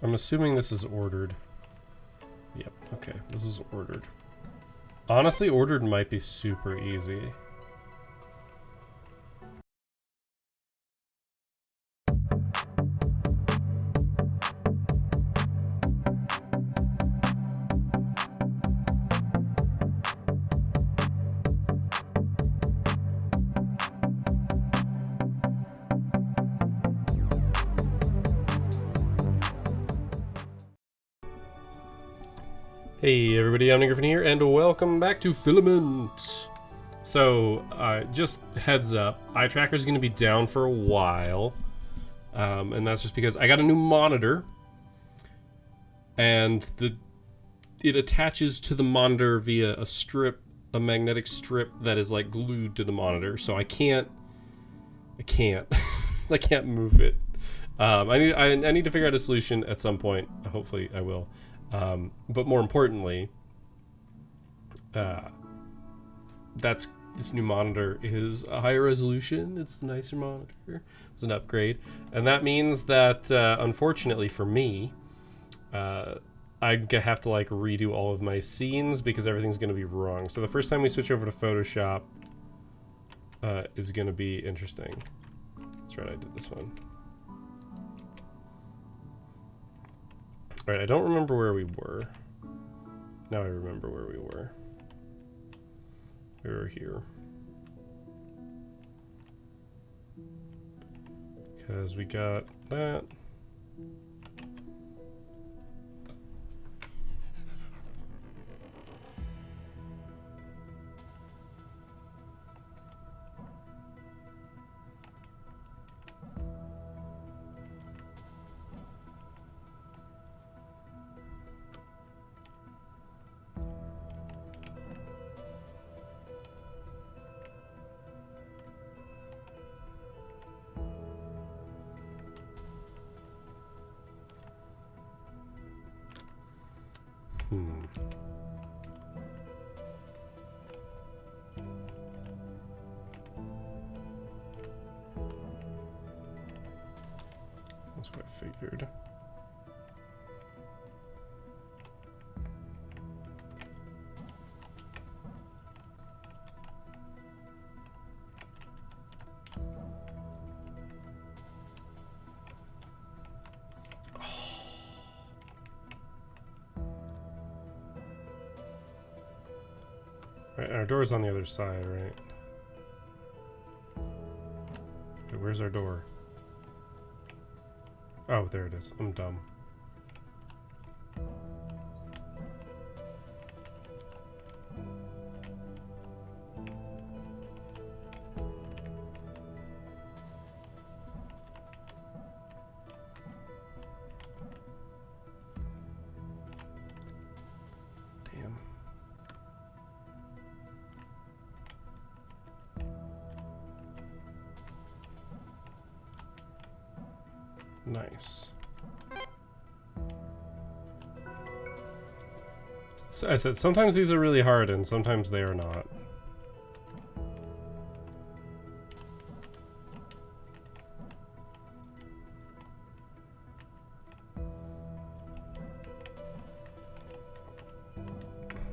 I'm assuming this is ordered. Yep, okay, this is ordered. Honestly, ordered might be super easy. Hey everybody, I'm Griffin here, and welcome back to Filament! So, just heads up, eye tracker's gonna be down for a while, and that's just because I got a new monitor, and it attaches to the monitor via a magnetic strip that is like glued to the monitor, so I can't I can't move it. I need to figure out a solution at some point. Hopefully I will. But more importantly, this new monitor is a higher resolution. It's a nicer monitor. It's an upgrade, and that means that unfortunately for me, I have to like redo all of my scenes because everything's going to be wrong. So the first time we switch over to Photoshop is going to be interesting. That's right, I did this one. Alright, I don't remember where we were. Now I remember where we were. We were here. Because we got that. That's what I figured. Right, our door's on the other side, right? Okay, where's our door? Oh, there it is. I'm dumb. Damn. Nice. So I said, sometimes these are really hard and sometimes they are not.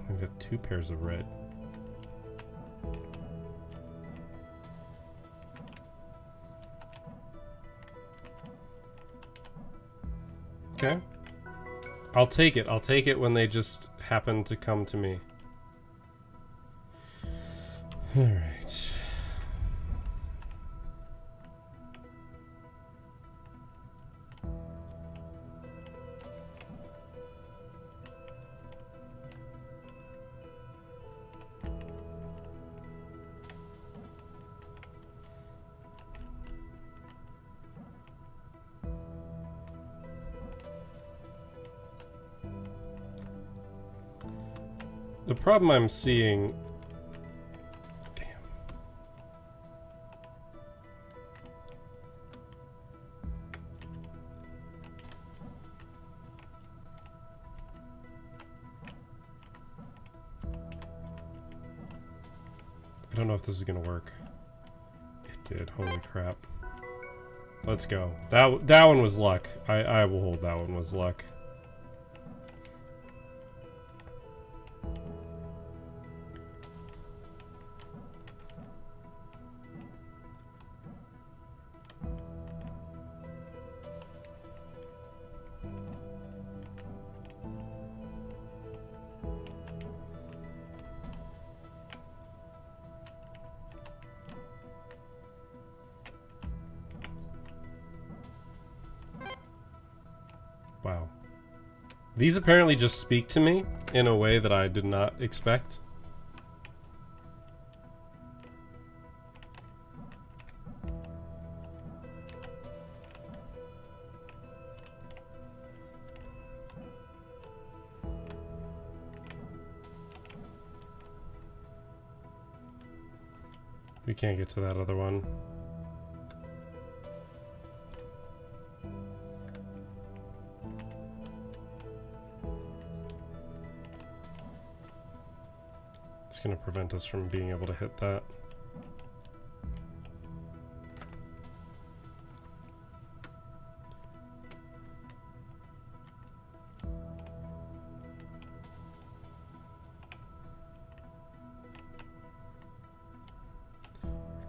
I've got 2 pairs of red. Okay. I'll take it. I'll take it when they just happen to come to me. All right. The problem I'm seeing... Damn. I don't know if this is gonna work. It did, holy crap. Let's go. That one was luck. I will hold that one was luck. Wow. These apparently just speak to me in a way that I did not expect. We can't get to that other one. It's going to prevent us from being able to hit that.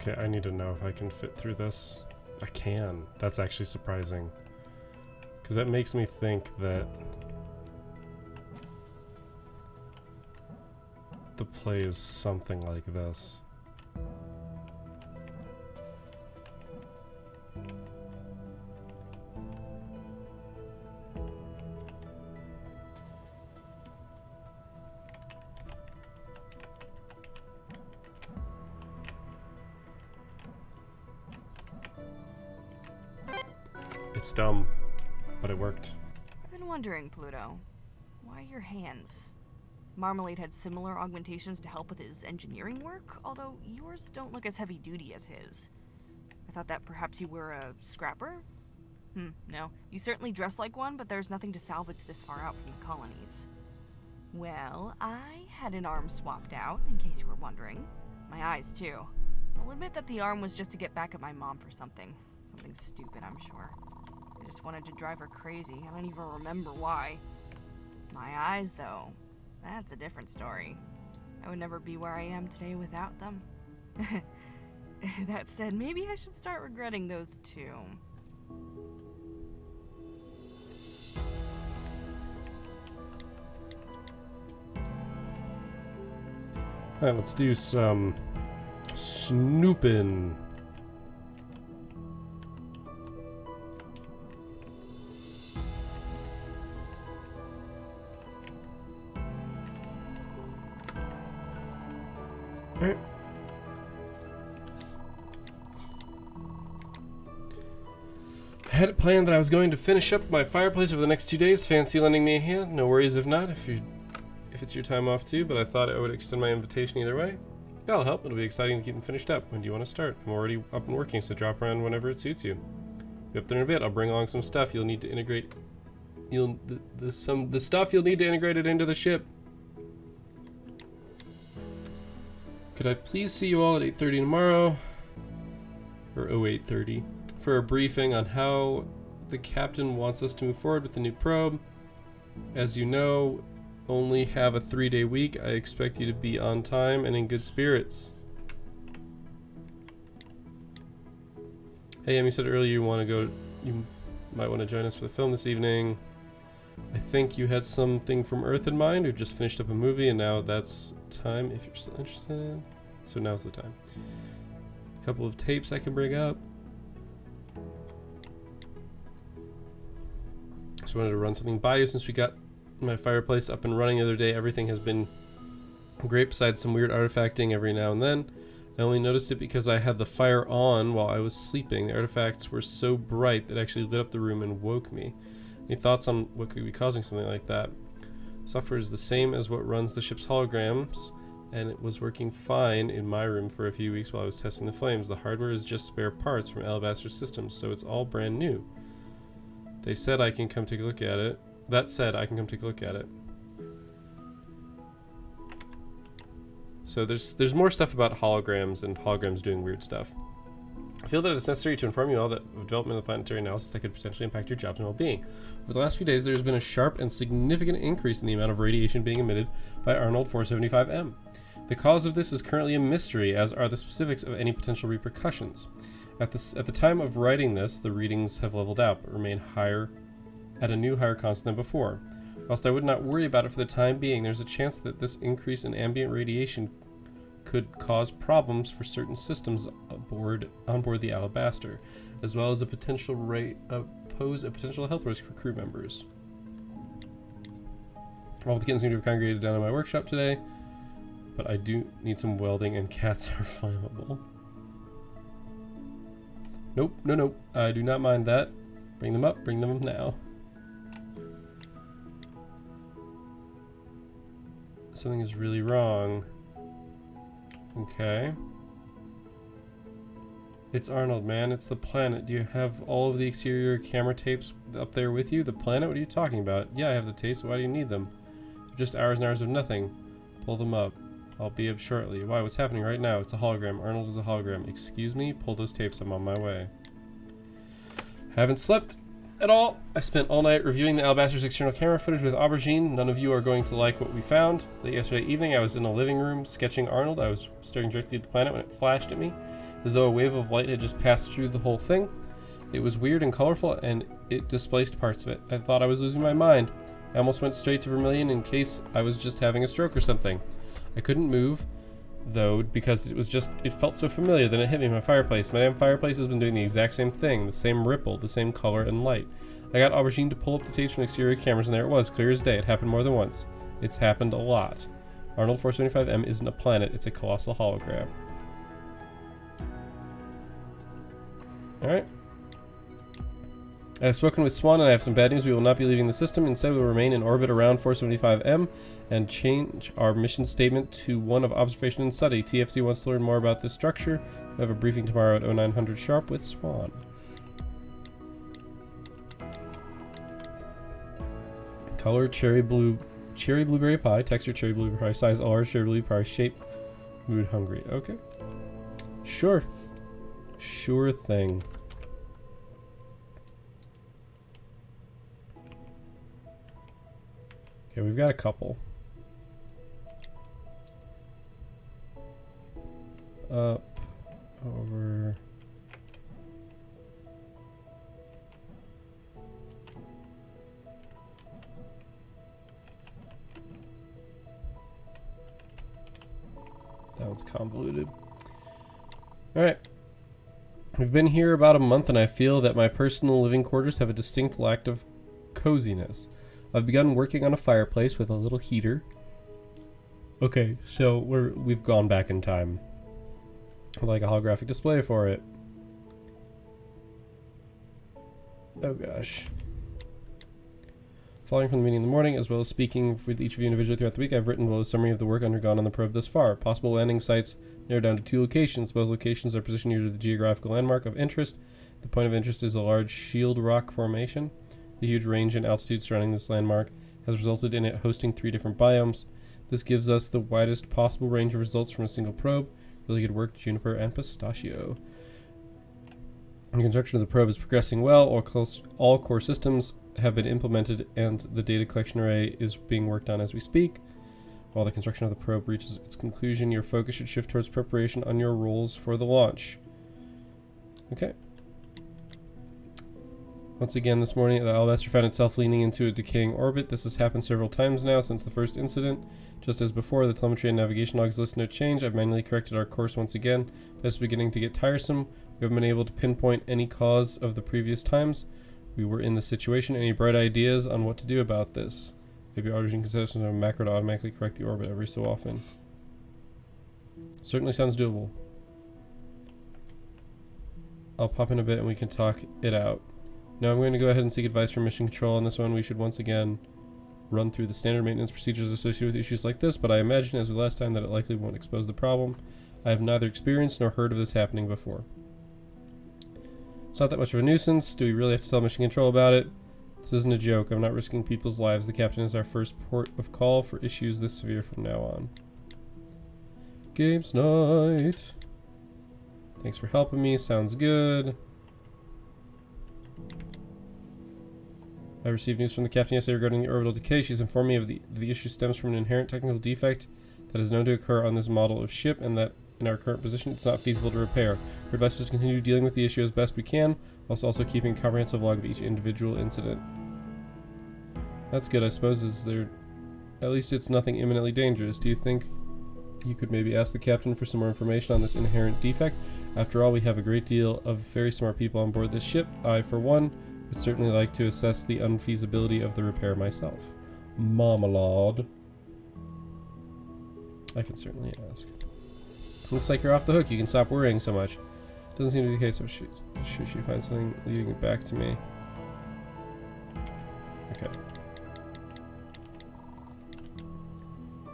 Okay, I need to know if I can fit through this. I can. That's actually surprising. Because that makes me think that the play is something like this. It's dumb, but it worked. I've been wondering, Pluto, why your hands? Marmalade had similar augmentations to help with his engineering work, although yours don't look as heavy-duty as his. I thought that perhaps you were a scrapper? No. You certainly dress like one, but there's nothing to salvage this far out from the colonies. Well, I had an arm swapped out, in case you were wondering. My eyes, too. I'll admit that the arm was just to get back at my mom for something. Something stupid, I'm sure. I just wanted to drive her crazy. I don't even remember why. My eyes, though. That's a different story. I would never be where I am today without them. That said, maybe I should start regretting those too. Alright, let's do some snooping. Alright. I had it planned that I was going to finish up my fireplace over the next 2 days. Fancy lending me a hand? No worries if not, if it's your time off too, but I thought I would extend my invitation either way. That'll help. It'll be exciting to keep them finished up. When do you want to start? I'm already up and working, so drop around whenever it suits you. Be up there in a bit. I'll bring along some stuff you'll need to integrate. The stuff you'll need to integrate it into the ship. Could I please see you all at 8:30 tomorrow? Or 08:30 for a briefing on how the captain wants us to move forward with the new probe. As you know, only have a 3-day week. I expect you to be on time and in good spirits. Hey, Em, you said earlier you might want to join us for the film this evening. I think you had something from Earth in mind, or just finished up a movie, and now that's time if you're still interested. So now's the time. A couple of tapes I can bring up. Just wanted to run something by you since we got my fireplace up and running the other day. Everything has been great besides some weird artifacting every now and then. I only noticed it because I had the fire on while I was sleeping. The artifacts were so bright that it actually lit up the room and woke me. Any thoughts on what could be causing something like that? Software is the same as what runs the ship's holograms, and it was working fine in my room for a few weeks while I was testing the flames. The hardware is just spare parts from Alabaster Systems, so it's all brand new. They said I can come take a look at it. That said, I can come take a look at it. So there's more stuff about holograms and holograms doing weird stuff. I feel that it is necessary to inform you all that development of planetary analysis that could potentially impact your jobs and well-being. Over the last few days, there has been a sharp and significant increase in the amount of radiation being emitted by Arnold 475M. The cause of this is currently a mystery, as are the specifics of any potential repercussions. At the time of writing this, the readings have leveled out, but remain higher at a new higher constant than before. Whilst I would not worry about it for the time being, there's a chance that this increase in ambient radiation could cause problems for certain systems on board the Alabaster, as well as pose a potential health risk for crew members. All the kittens seem to have congregated down in my workshop today, but I do need some welding, and cats are flammable. Nope, no, I do not mind that. Bring them up, bring them up now. Something is really wrong. Okay. It's Arnold, man. It's the planet. Do you have all of the exterior camera tapes up there with you? The planet? What are you talking about? Yeah, I have the tapes. Why do you need them? They're just hours and hours of nothing. Pull them up. I'll be up shortly. Why? What's happening right now? It's a hologram. Arnold is a hologram. Excuse me? Pull those tapes. I'm on my way. Haven't slept at all. I spent all night reviewing the Alabaster's external camera footage with Aubergine. None of you are going to like what we found. Late yesterday evening, I was in the living room sketching Arnold. I was staring directly at the planet when it flashed at me, as though a wave of light had just passed through the whole thing. It was weird and colorful, and it displaced parts of it. I thought I was losing my mind. I almost went straight to Vermilion in case I was just having a stroke or something. I couldn't move, though, because it felt so familiar. Then it hit me, my fireplace. My damn fireplace has been doing the exact same thing, the same ripple, the same color and light. I got Aubergine to pull up the tapes from exterior cameras, and there it was, clear as day. It happened more than once. It's happened a lot. Arnold 475M isn't a planet, it's a colossal hologram. Alright. I have spoken with Swan, and I have some bad news. We will not be leaving the system. Instead, we will remain in orbit around 475M and change our mission statement to one of observation and study. TFC wants to learn more about this structure. We have a briefing tomorrow at 0900 sharp with Swan. Color cherry blueberry pie. Texture cherry blueberry pie. Size large cherry blueberry pie. Shape mood hungry. Okay. Sure thing. Okay, we've got a couple. Up, over. That was convoluted. Alright. We've been here about a month, and I feel that my personal living quarters have a distinct lack of coziness. I've begun working on a fireplace with a little heater. Okay, so we've gone back in time. I'd like a holographic display for it. Oh gosh. Following from the meeting in the morning, as well as speaking with each of you individually throughout the week, I've written a summary of the work undergone on the probe thus far. Possible landing sites narrowed down to 2 locations. Both locations are positioned near to the geographical landmark of interest. The point of interest is a large shield rock formation. The huge range and altitude surrounding this landmark has resulted in it hosting 3 different biomes. This gives us the widest possible range of results from a single probe. Really good work, Juniper and Pistachio. The construction of the probe is progressing well. All core systems have been implemented, and the data collection array is being worked on as we speak. While the construction of the probe reaches its conclusion, your focus should shift towards preparation on your roles for the launch. Okay. Once again this morning, the Alabaster found itself leaning into a decaying orbit. This has happened several times now since the first incident. Just as before, the telemetry and navigation logs list no change. I've manually corrected our course once again, but it's beginning to get tiresome. We haven't been able to pinpoint any cause of the previous times we were in this situation. Any bright ideas on what to do about this? Maybe Aubergine can set up some macro to automatically correct the orbit every so often. Certainly sounds doable. I'll pop in a bit and we can talk it out. Now I'm going to go ahead and seek advice from Mission Control on this one. We should once again run through the standard maintenance procedures associated with issues like this, but I imagine as the last time that it likely won't expose the problem. I have neither experienced nor heard of this happening before. It's not that much of a nuisance. Do we really have to tell Mission Control about it? This isn't a joke. I'm not risking people's lives. The captain is our first port of call for issues this severe from now on. Games night. Thanks for helping me. Sounds good. I received news from the captain yesterday regarding the orbital decay. She's informed me of the issue stems from an inherent technical defect that is known to occur on this model of ship, and that in our current position it's not feasible to repair. Her advice was to continue dealing with the issue as best we can, whilst also keeping a comprehensive log of each individual incident. That's good, I suppose. Is there... At least it's nothing imminently dangerous. Do you think you could maybe ask the captain for some more information on this inherent defect? After all, we have a great deal of very smart people on board this ship. I, for one, would certainly like to assess the unfeasibility of the repair myself. Marmalade. I can certainly ask. Looks like you're off the hook. You can stop worrying so much. Doesn't seem to be the case, so should she find something leading it back to me? Okay.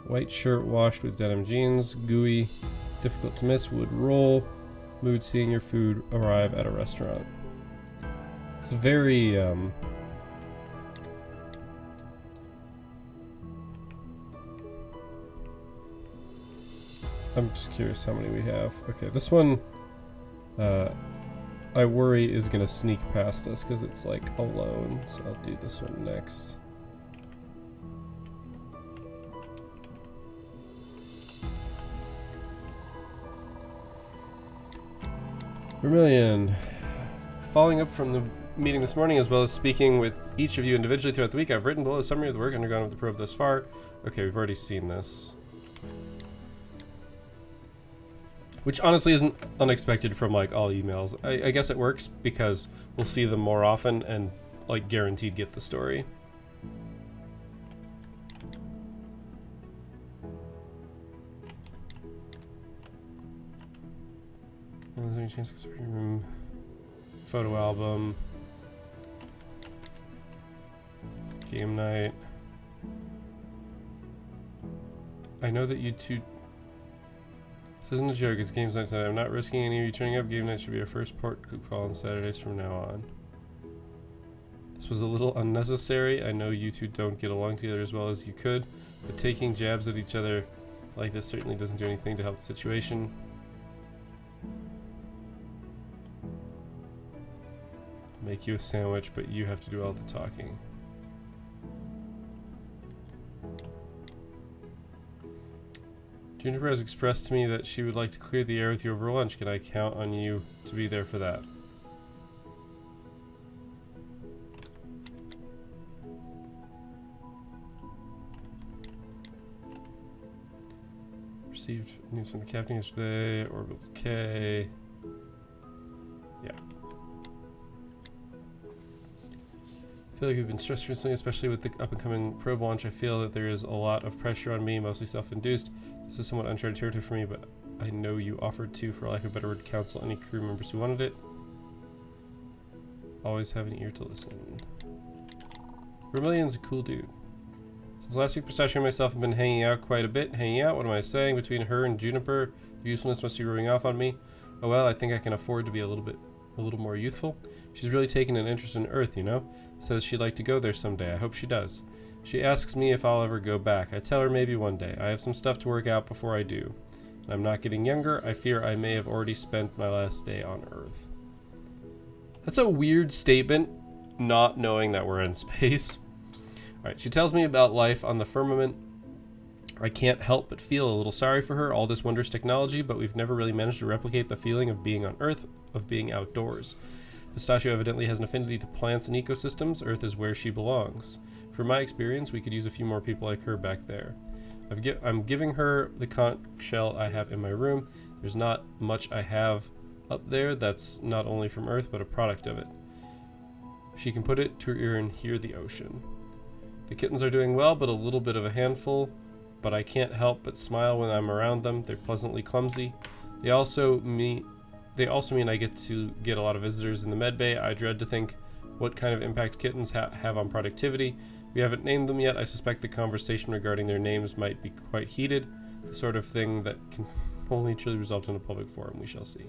White shirt washed with denim jeans. Gooey. Difficult to miss. Would roll. Mood seeing your food arrive at a restaurant. It's very, I'm just curious how many we have. Okay, this one, I worry is gonna sneak past us because it's like alone, so I'll do this one next. Vermilion. Following up from the meeting this morning, as well as speaking with each of you individually throughout the week, I've written below a summary of the work undergone with the probe thus far. Okay, we've already seen this. Which honestly isn't unexpected from like all emails. I guess it works because we'll see them more often and like guaranteed get the story. Is there any chance room? Photo album. Game night. I know that you two... This isn't a joke, it's games night tonight. I'm not risking any of you turning up. Game night should be our first port group call on Saturdays from now on. This was a little unnecessary. I know you two don't get along together as well as you could, but taking jabs at each other like this certainly doesn't do anything to help the situation. Make you a sandwich, but you have to do all the talking. Juniper has expressed to me that she would like to clear the air with you over lunch. Can I count on you to be there for that? Received news from the captain yesterday. Orbital decay. Yeah. I feel like we've been stressed recently, especially with the up-and-coming probe launch. I feel that there is a lot of pressure on me, mostly self-induced. This is somewhat uncharted territory for me, but I know you offered to, for lack of a better word, counsel any crew members who wanted it. Always have an ear to listen. Vermilion's a cool dude. Since last week, Pistachio and myself have been hanging out quite a bit. Hanging out? What am I saying? Between her and Juniper, the usefulness must be rubbing off on me. Oh well, I think I can afford to be a little more youthful. She's really taken an interest in Earth, you know? Says she'd like to go there someday. I hope she does. She asks me if I'll ever go back. I tell her maybe one day. I have some stuff to work out before I do. And I'm not getting younger. I fear I may have already spent my last day on Earth. That's a weird statement, not knowing that we're in space. Alright, she tells me about life on the Firmament. I can't help but feel a little sorry for her. All this wondrous technology, but we've never really managed to replicate the feeling of being on Earth, of being outdoors. Pistachio evidently has an affinity to plants and ecosystems. Earth is where she belongs. From my experience, we could use a few more people like her back there. I'm giving her the conch shell I have in my room. There's not much I have up there that's not only from Earth, but a product of it. She can put it to her ear and hear the ocean. The kittens are doing well, but a little bit of a handful. But I can't help but smile when I'm around them. They're pleasantly clumsy. They also mean I get to get a lot of visitors in the med bay. I dread to think what kind of impact kittens have on productivity. We haven't named them yet. I suspect the conversation regarding their names might be quite heated. The sort of thing that can only truly result in a public forum. We shall see.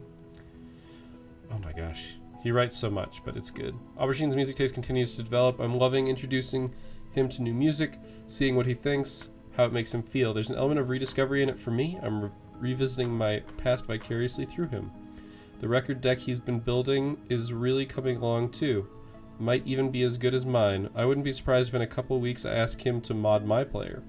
Oh my gosh. He writes so much, but it's good. Aubergine's music taste continues to develop. I'm loving introducing him to new music, seeing what he thinks, how it makes him feel. There's an element of rediscovery in it for me. I'm revisiting my past vicariously through him. The record deck he's been building is really coming along too. Might even be as good as mine. I wouldn't be surprised if in a couple weeks I ask him to mod my player.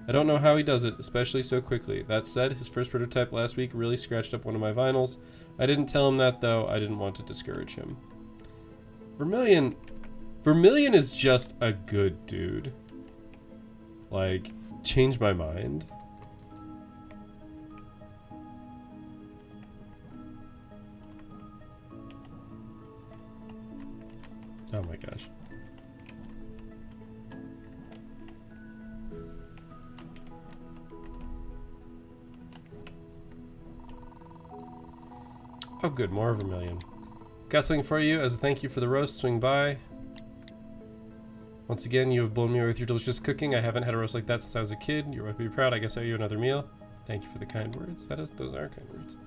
I don't know how he does it, especially so quickly. That said, his first prototype last week really scratched up one of my vinyls. I didn't tell him that though. I didn't want to discourage him. Vermilion is just a good dude. Like, changed my mind. Oh my gosh. Oh good, more Vermilion. Got something for you as a thank you for the roast. Swing by. Once again, you have blown me away with your delicious cooking. I haven't had a roast like that since I was a kid. You're going to be proud. I guess I owe you another meal. Thank you for the kind words. Those are kind words.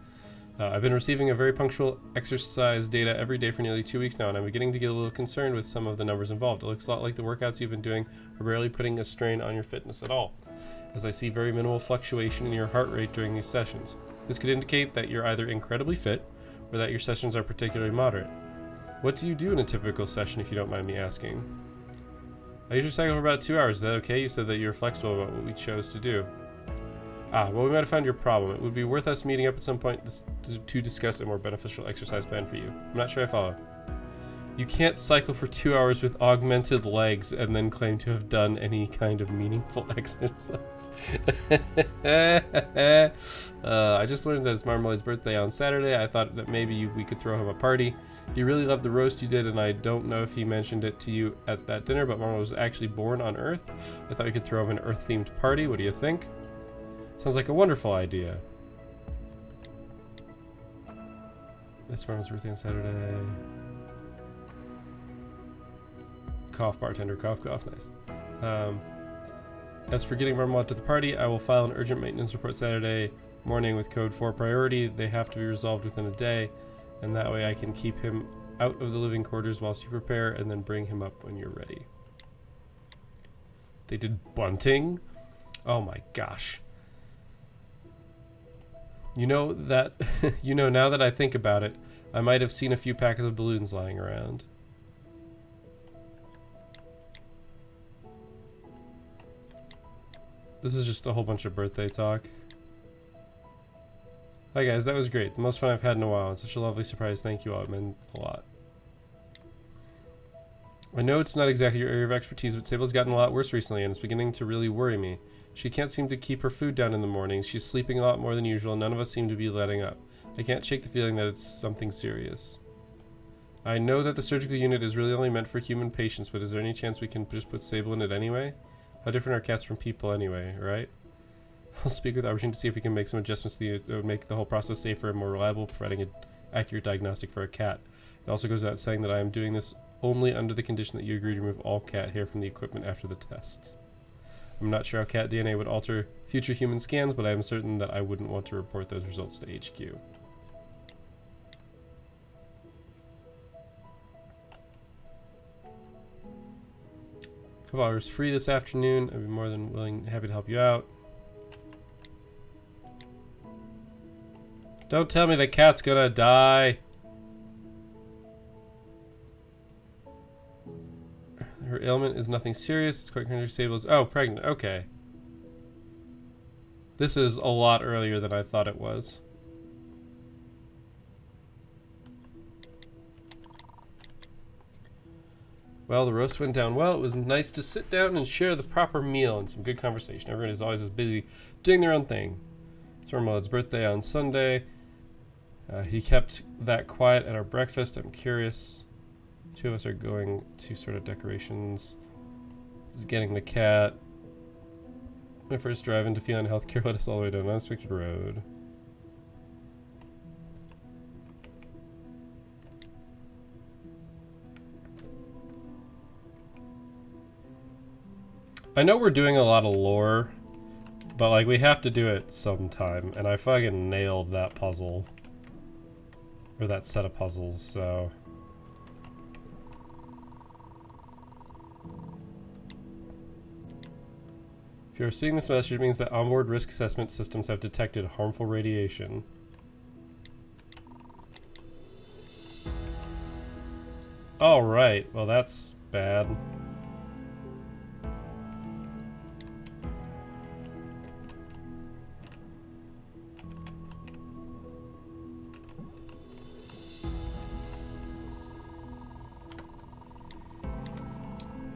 I've been receiving a very punctual exercise data every day for nearly 2 weeks now, and I'm beginning to get a little concerned with some of the numbers involved. It looks a lot like the workouts you've been doing are barely putting a strain on your fitness at all, as I see very minimal fluctuation in your heart rate during these sessions. This could indicate that you're either incredibly fit or that your sessions are particularly moderate. What do you do in a typical session, if you don't mind me asking? I usually cycle for about 2 hours. Is that okay? You said that you're flexible about what we chose to do. Well, we might have found your problem. It would be worth us meeting up at some point to discuss a more beneficial exercise plan for you. I'm not sure I follow. You can't cycle for 2 hours with augmented legs and then claim to have done any kind of meaningful exercise. I just learned that it's Marmalade's birthday on Saturday. I thought that maybe we could throw him a party. He really loved the roast you did, and I don't know if he mentioned it to you at that dinner, but Marmalade was actually born on Earth. I thought we could throw him an Earth-themed party. What do you think? Sounds like a wonderful idea. This Marmalade's birthday on Saturday. Cough, bartender, cough, cough, nice. As for getting Marmalade to the party, I will file an urgent maintenance report Saturday morning with code 4 priority. They have to be resolved within a day, and that way I can keep him out of the living quarters whilst you prepare and then bring him up when you're ready. They did bunting? Oh my gosh. You know that, now that I think about it, I might have seen a few packets of balloons lying around. This is just a whole bunch of birthday talk. Hi guys, that was great. The most fun I've had in a while. It's such a lovely surprise. Thank you all. It meant a lot. I know it's not exactly your area of expertise, but Sable's gotten a lot worse recently and it's beginning to really worry me. She can't seem to keep her food down in the mornings. She's sleeping a lot more than usual. None of us seem to be letting up. I can't shake the feeling that it's something serious. I know that the surgical unit is really only meant for human patients, but is there any chance we can just put Sable in it anyway? How different are cats from people anyway, right? I'll speak with Aubergine to see if we can make some adjustments to make the whole process safer and more reliable, providing an accurate diagnostic for a cat. It also goes without saying that I am doing this only under the condition that you agree to remove all cat hair from the equipment after the tests. I'm not sure how cat DNA would alter future human scans, but I am certain that I wouldn't want to report those results to HQ. Couple hours free this afternoon. I'd be more than happy to help you out. Don't tell me the cat's gonna die. Her ailment is nothing serious. It's quite disabled. Oh, pregnant. Okay. This is a lot earlier than I thought it was. Well, the roast went down well. It was nice to sit down and share the proper meal and some good conversation. Everyone is always as busy doing their own thing. It's Marmalade's birthday on Sunday. He kept that quiet at our breakfast. I'm curious. 2 of us are going to sort of decorations. This is getting the cat. My first drive into feline healthcare led us all the way down an unexpected road. I know we're doing a lot of lore, but like we have to do it sometime, and I fucking nailed that puzzle. Or that set of puzzles, so. If you're seeing this message, it means that onboard risk assessment systems have detected harmful radiation. All right. Well, that's bad.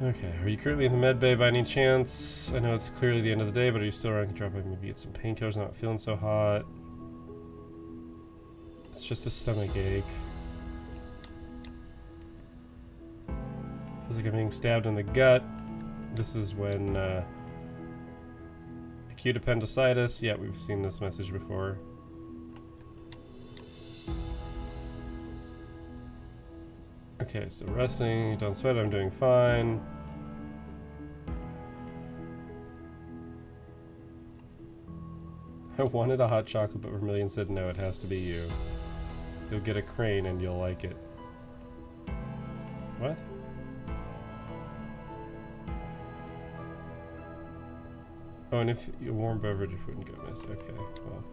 Okay, are you currently in the med bay by any chance? I know it's clearly the end of the day, but are you still around? Drop by, maybe get some painkillers, not feeling so hot. It's just a stomach ache. Feels like I'm being stabbed in the gut. This is when acute appendicitis. Yeah, we've seen this message before. Okay, so resting, don't sweat, I'm doing fine. I wanted a hot chocolate, but Vermilion said no, it has to be you. You'll get a crane and you'll like it. What? Oh, and if a warm beverage wouldn't go miss. Okay, well.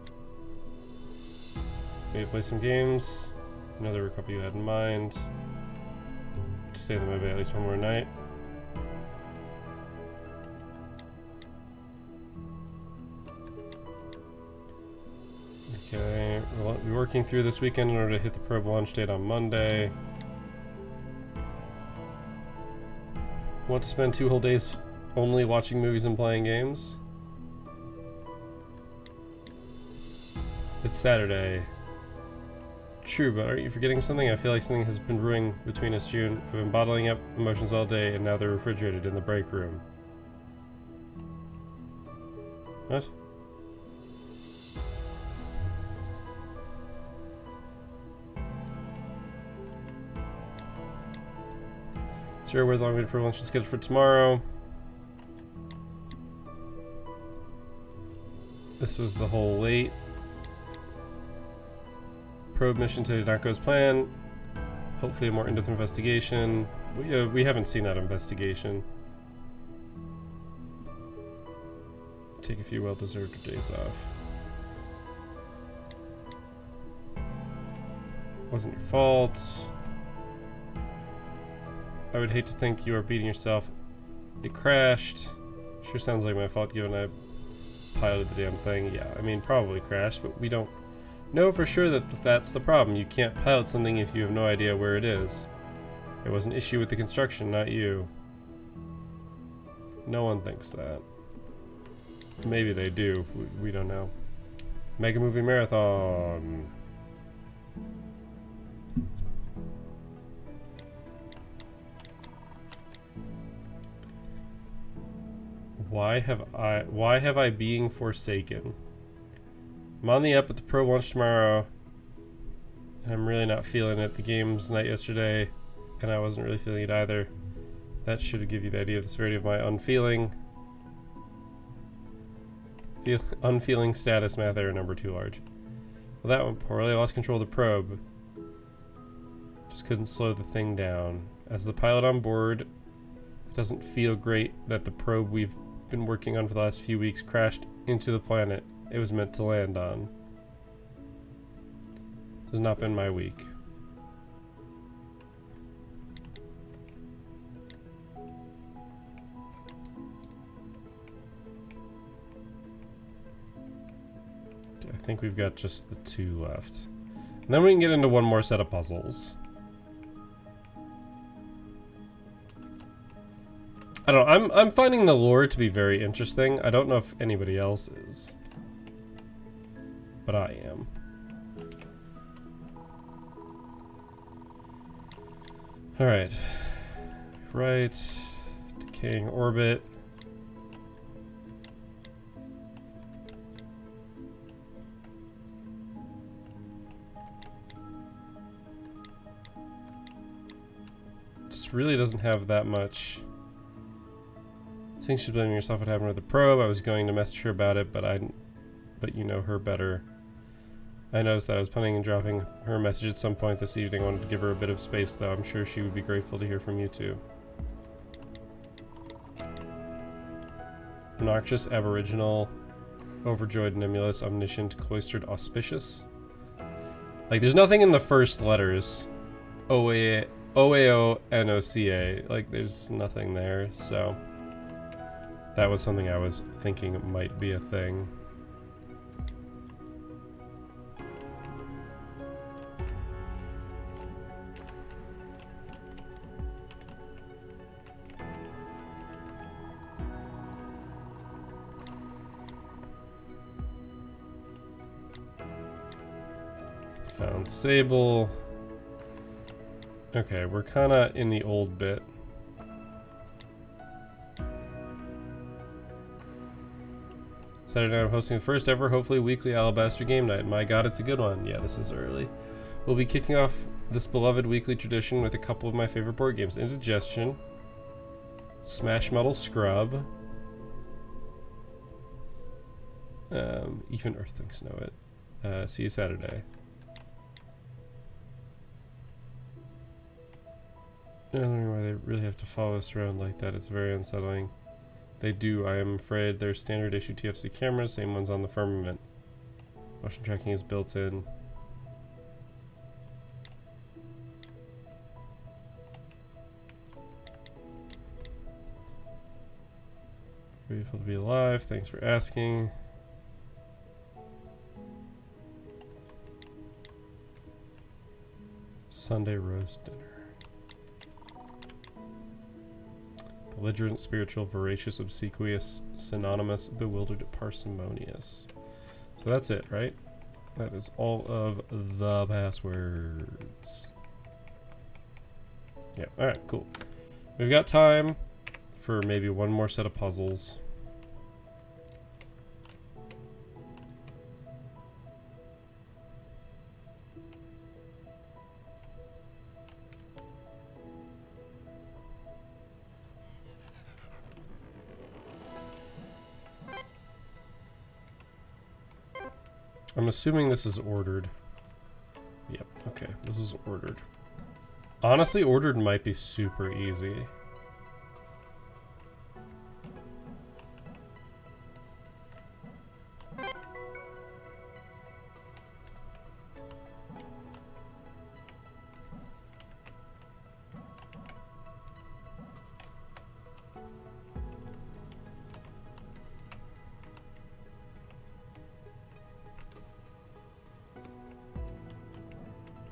Maybe play some games. I know there were a couple you had in mind. To stay in the movie at least one more night. Okay, we'll be working through this weekend in order to hit the probe launch date on Monday. Want to spend 2 whole days only watching movies and playing games? It's Saturday. True, but aren't you forgetting something? I feel like something has been brewing between us, June. I've been bottling up emotions all day, and now they're refrigerated in the break room. What? Sure, where the long-awaited probe is scheduled for tomorrow. This was the whole wait. Probe mission did not go as planned. Hopefully a more in-depth investigation. We haven't seen that investigation. Take a few well-deserved days off. Wasn't your fault. I would hate to think you are beating yourself. It crashed. Sure sounds like my fault given I piloted the damn thing. Yeah, I mean probably crashed, but we don't know for sure that that's the problem. You can't pilot something if you have no idea where it is. It was an issue with the construction, not you. No one thinks that. Maybe they do. We don't know. Mega Movie Marathon. Why have I being forsaken? I'm on the up at the pro launch tomorrow. And I'm really not feeling it. The game's night yesterday, and I wasn't really feeling it either. That should give you the idea of the severity of my unfeeling status. Math error number 2 large. Well, that went poorly. I lost control of the probe. Just couldn't slow the thing down. As the pilot on board, it doesn't feel great that the probe we've been working on for the last few weeks crashed into the planet it was meant to land on. This has not been my week. I think we've got just the 2 left. And then we can get into one more set of puzzles. I don't know, I'm finding the lore to be very interesting. I don't know if anybody else is. But I am. Alright. Right. Decaying orbit. Just really doesn't have that much. I think she's blaming herself what happened with the probe. I was going to message her about it, but you know her better. I noticed that I was planning on dropping her a message at some point this evening. I wanted to give her a bit of space, though. I'm sure she would be grateful to hear from you, too. Obnoxious, aboriginal, overjoyed, nebulous, omniscient, cloistered, auspicious. Like, there's nothing in the first letters. OAONOCA. Like, there's nothing there, so that was something I was thinking might be a thing. Found Sable. Okay, we're kind of in the old bit. Saturday night I'm hosting the first ever, hopefully weekly Alabaster game night. My god, it's a good one. Yeah, this is early. We'll be kicking off this beloved weekly tradition with a couple of my favorite board games. Indigestion, Smash Metal Scrub, even Earthlings know it. See you Saturday. I don't know why they really have to follow us around like that. It's very unsettling. They do. I am afraid they're standard issue TFC cameras, same ones on the Firmament. Motion tracking is built in. Grateful to be alive. Thanks for asking. Sunday roast dinner. Belligerent, spiritual, voracious, obsequious, synonymous, bewildered, parsimonious. So that's it, right? That is all of the passwords. Yeah, alright, cool. We've got time for maybe one more set of puzzles. I'm assuming this is ordered. Yep, okay, this is ordered. Honestly, ordered might be super easy.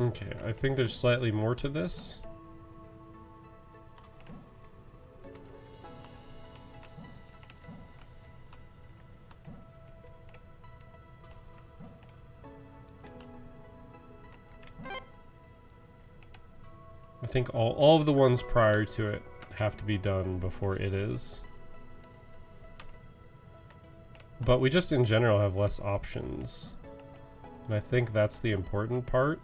Okay, I think there's slightly more to this. I think all of the ones prior to it have to be done before it is. But we just in general have less options. And I think that's the important part.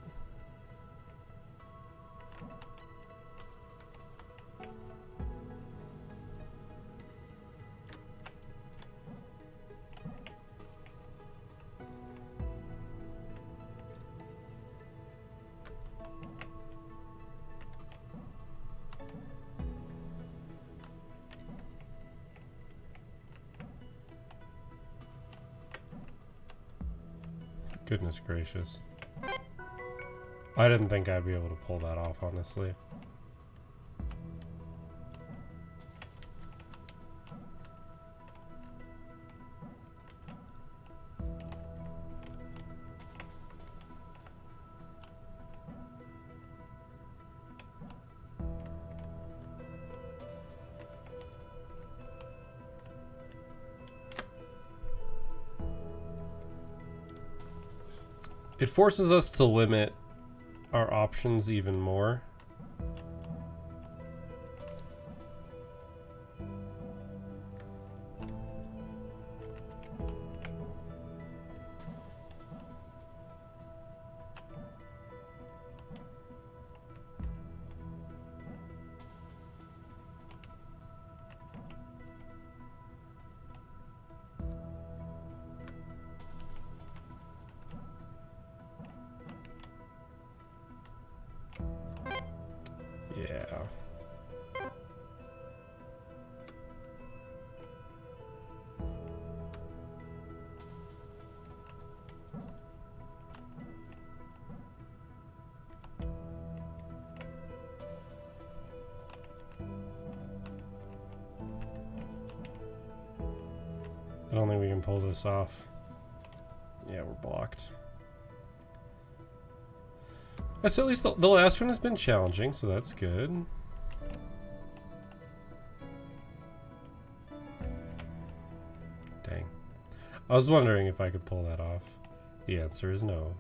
Goodness gracious. I didn't think I'd be able to pull that off, honestly. It forces us to limit our options even more. Yeah. I don't think we can pull this off. Yeah, we're blocked. So at least the last one has been challenging, so that's good. Dang. I was wondering if I could pull that off. The answer is no.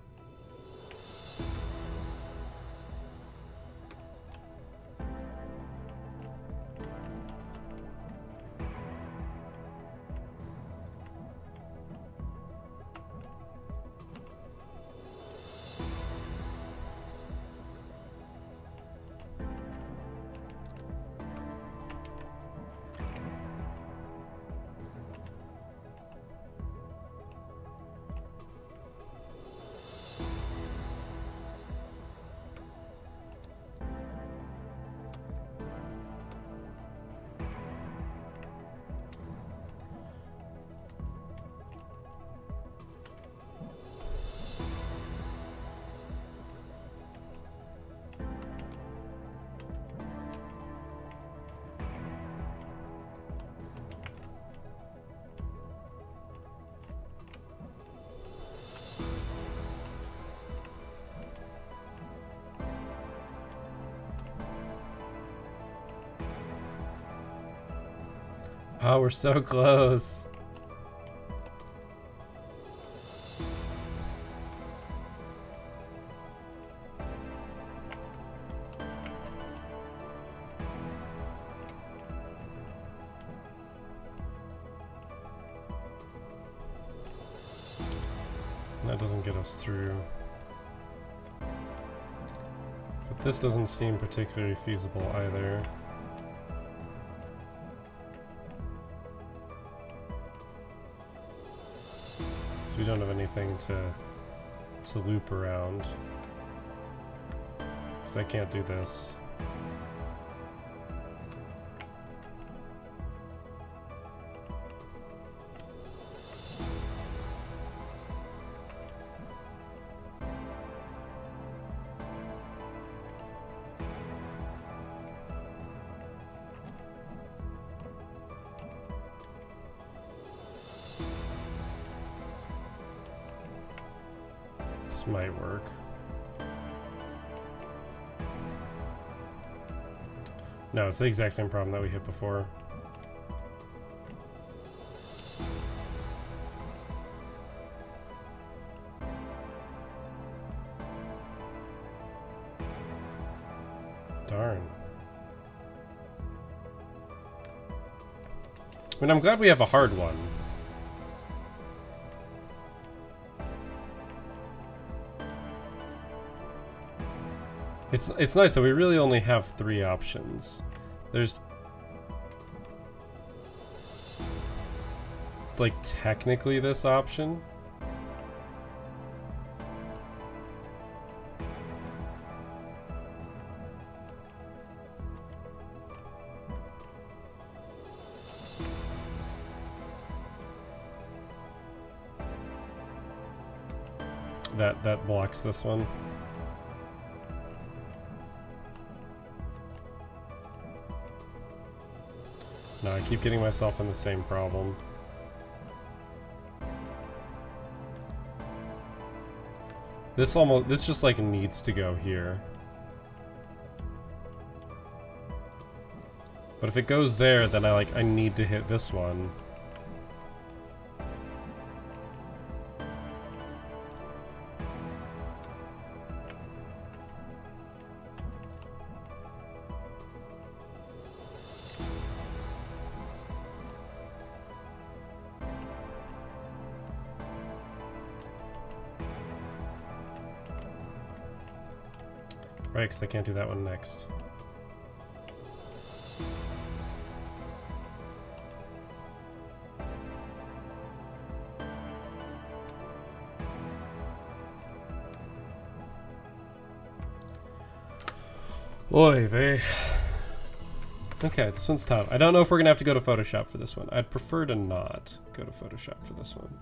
Oh, we're so close. That doesn't get us through. But this doesn't seem particularly feasible either. We don't have anything to loop around, so I can't do this. This might work. No, it's the exact same problem that we hit before. Darn. I mean, I'm glad we have a hard one. It's nice that we really only have 3 options. There's like technically this option. That blocks this one. No, I keep getting myself in the same problem. This just like needs to go here. But if it goes there, then I need to hit this one. Right, because I can't do that one next. Oy vey. Okay, this one's tough. I don't know if we're gonna have to go to Photoshop for this one. I'd prefer to not go to Photoshop for this one.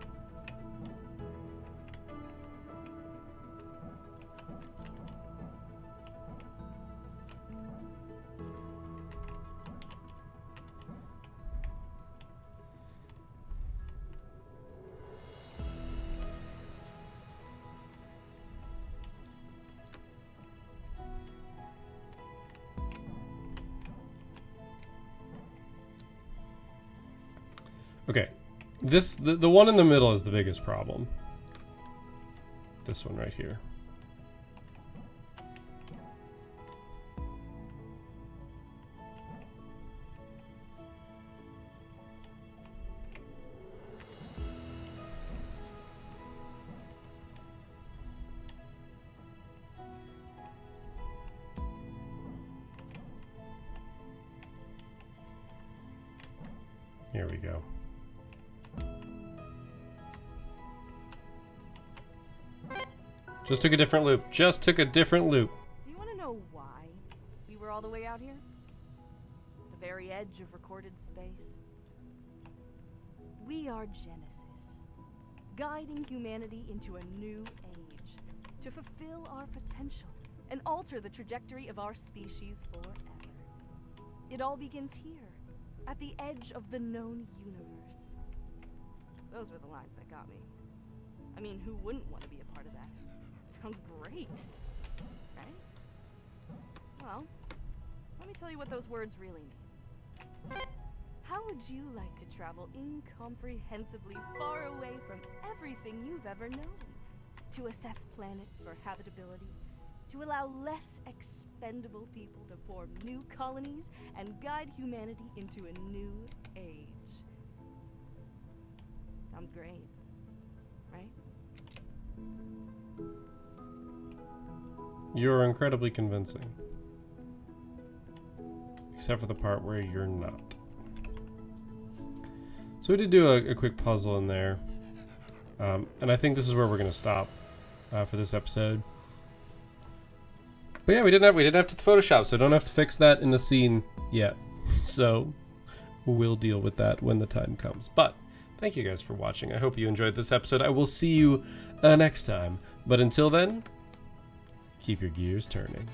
Okay. The one in the middle is the biggest problem. This one right here. Here we go. Just took a different loop. Just took a different loop. Do you want to know why we were all the way out here? The very edge of recorded space? We are Genesis, guiding humanity into a new age to fulfill our potential and alter the trajectory of our species forever. It all begins here, at the edge of the known universe. Those were the lines that got me. I mean, who wouldn't want to be a part of that? Sounds great, right? Well, let me tell you what those words really mean. How would you like to travel incomprehensibly far away from everything you've ever known? To assess planets for habitability, to allow less expendable people to form new colonies and guide humanity into a new age. Sounds great, right? You're incredibly convincing. Except for the part where you're not. So we did do a quick puzzle in there. And I think this is where we're going to stop for this episode. But yeah, we didn't have to Photoshop, so I don't have to fix that in the scene yet. So we'll deal with that when the time comes. But thank you guys for watching. I hope you enjoyed this episode. I will see you next time. But until then, keep your gears turning.